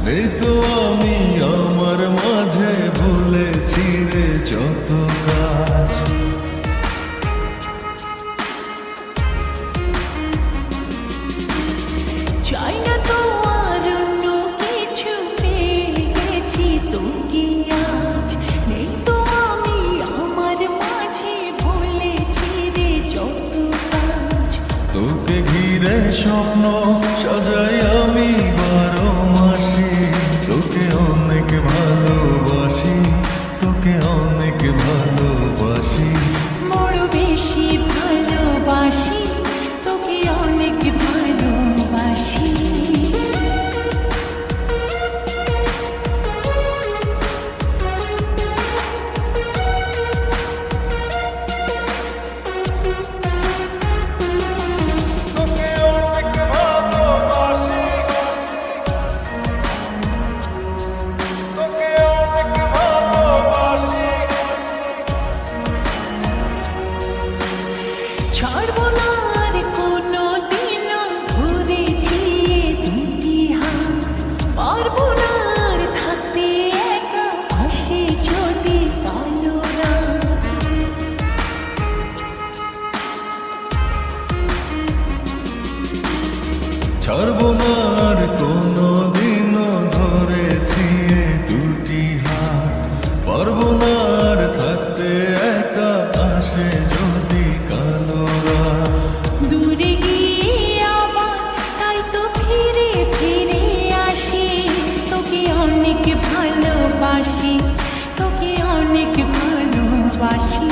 নেই তো আমি আমার মাঝে ভুলেছি রে যত কাজ। চাই না তো আর অন্য কিছু, পেয়ে গেছি তোকে আজ। নেই তো আমি আমার মাঝে ভুলেছি রে যত কাজ। তোকে ঘিরে স্বপ্ন সাজাই আমি 12 মাসে, তোকে অনেক ভালোবাসি, তোকে অনেক ভালোবাসি। বড় বেশি ভালোবাসি, তোকে অনেক ভালোবাসি। তোকে অনেক ভালোবাসি, তোকে অনেক ভালোবাসি। ছাড়বো না আর কোনো দিন ধরেছি দুটি হাত। পারবো না আর থাকতে একা, পাশে যদি কালো রাত। ছাড়বো না আর কোনো দিনও ধরেছি এ দুটি হাত। পারবো না আর থাকতে একা, আসে যদি কালো রাত। দূরে গিয়ে আবার তাই তো ফিরে ফিরে আসি, তোকে অনেক ভালোবাসি, তোকে অনেক ভালোবাসি।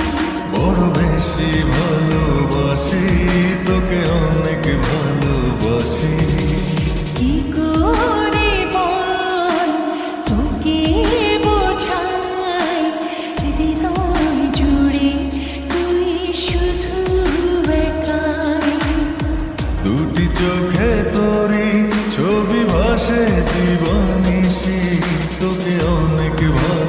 বড় বেশি ভালোবাসি, তোকে অনেক ভালোবাসি। কি করে বল তোকে বোঝাই, হৃদয় জুড়ে তুই শুধু একাই। দুটি চোখে তোরি ছবি ভাসে দিবানিশি, তোকে অনেক ভালো